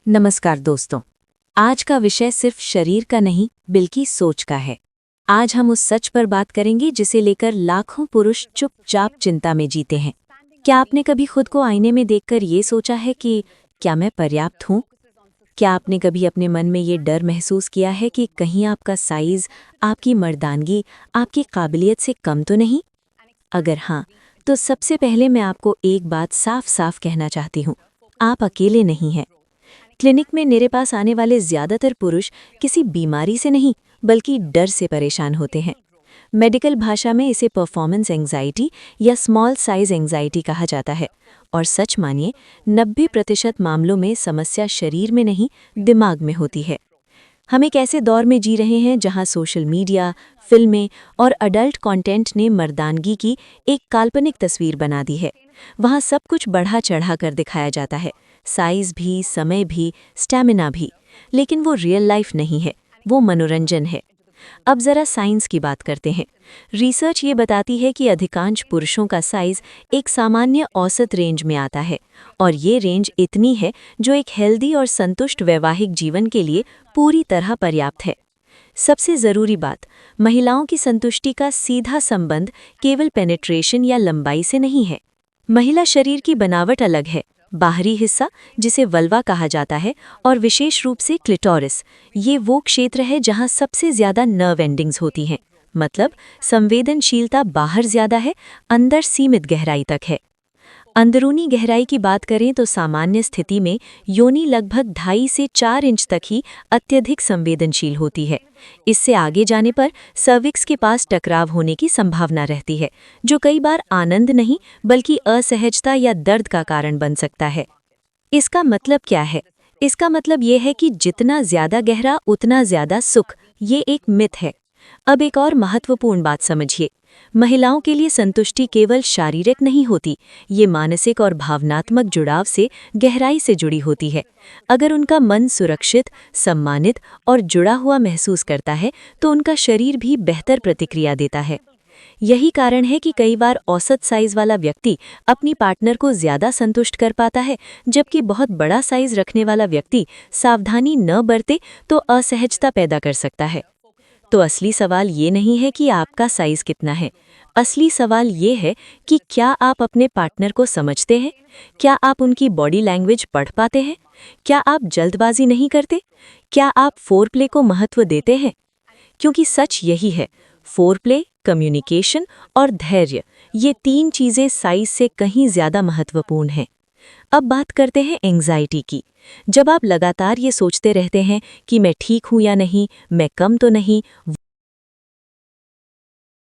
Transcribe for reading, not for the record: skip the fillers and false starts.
नमस्कार दोस्तों। आज का विषय सिर्फ शरीर का नहीं बल्कि सोच का है। आज हम उस सच पर बात करेंगे जिसे लेकर लाखों पुरुष चुपचाप चिंता में जीते हैं। क्या आपने कभी खुद को आईने में देखकर ये सोचा है कि क्या मैं पर्याप्त हूँ? क्या आपने कभी अपने मन में ये डर महसूस किया है कि कहीं आपका साइज, आपकी मर्दानगी, आपकी काबिलियत से कम तो नहीं? अगर हाँ, तो सबसे पहले मैं आपको एक बात साफ साफ कहना चाहती हूँ, आप अकेले नहीं हैं। क्लिनिक में मेरे पास आने वाले ज्यादातर पुरुष किसी बीमारी से नहीं बल्कि डर से परेशान होते हैं। मेडिकल भाषा में इसे परफॉर्मेंस एंग्जाइटी या स्मॉल साइज एंग्जाइटी कहा जाता है। और सच मानिए, 90% मामलों में समस्या शरीर में नहीं, दिमाग में होती है। हम एक ऐसे दौर में जी रहे हैं जहां सोशल मीडिया, फिल्में और अडल्ट कंटेंट ने मर्दानगी की एक काल्पनिक तस्वीर बना दी है। वहां सब कुछ बढ़ा चढ़ा कर दिखाया जाता है, साइज भी, समय भी, स्टैमिना भी। लेकिन वो रियल लाइफ नहीं है, वो मनोरंजन है। अब जरा साइंस की बात करते हैं। रिसर्च ये बताती है कि अधिकांश पुरुषों का साइज एक सामान्य औसत रेंज में आता है, और ये रेंज इतनी है जो एक हेल्दी और संतुष्ट वैवाहिक जीवन के लिए पूरी तरह पर्याप्त है। सबसे जरूरी बात, महिलाओं की संतुष्टि का सीधा संबंध केवल पेनिट्रेशन या लंबाई से नहीं है। महिला शरीर की बनावट अलग है। बाहरी हिस्सा, जिसे वल्वा कहा जाता है, और विशेष रूप से क्लिटोरिस, ये वो क्षेत्र है जहां सबसे ज्यादा नर्व एंडिंग्स होती हैं। मतलब संवेदनशीलता बाहर ज्यादा है, अंदर सीमित गहराई तक है। अंदरूनी गहराई की बात करें तो सामान्य स्थिति में योनि लगभग 2.5 से 4 इंच तक ही अत्यधिक संवेदनशील होती है। इससे आगे जाने पर सर्विक्स के पास टकराव होने की संभावना रहती है, जो कई बार आनंद नहीं बल्कि असहजता या दर्द का कारण बन सकता है। इसका मतलब क्या है? इसका मतलब ये है कि जितना ज्यादा गहरा उतना ज्यादा सुख, ये एक मिथ है। अब एक और महत्वपूर्ण बात समझिए। महिलाओं के लिए संतुष्टि केवल शारीरिक नहीं होती, ये मानसिक और भावनात्मक जुड़ाव से गहराई से जुड़ी होती है। अगर उनका मन सुरक्षित, सम्मानित और जुड़ा हुआ महसूस करता है तो उनका शरीर भी बेहतर प्रतिक्रिया देता है। यही कारण है कि कई बार औसत साइज वाला व्यक्ति अपनी पार्टनर को ज्यादा संतुष्ट कर पाता है, जबकि बहुत बड़ा साइज रखने वाला व्यक्ति सावधानी न बरते तो असहजता पैदा कर सकता है। तो असली सवाल ये नहीं है कि आपका साइज कितना है। असली सवाल ये है कि क्या आप अपने पार्टनर को समझते हैं? क्या आप उनकी बॉडी लैंग्वेज पढ़ पाते हैं? क्या आप जल्दबाजी नहीं करते? क्या आप फोरप्ले को महत्व देते हैं? क्योंकि सच यही है, फोरप्ले, कम्युनिकेशन और धैर्य, ये 3 चीजें साइज से कहीं ज्यादा महत्वपूर्ण हैं। अब बात करते हैं एंग्जाइटी की। जब आप लगातार ये सोचते रहते हैं कि मैं ठीक हूं या नहीं, मैं कम तो नहीं,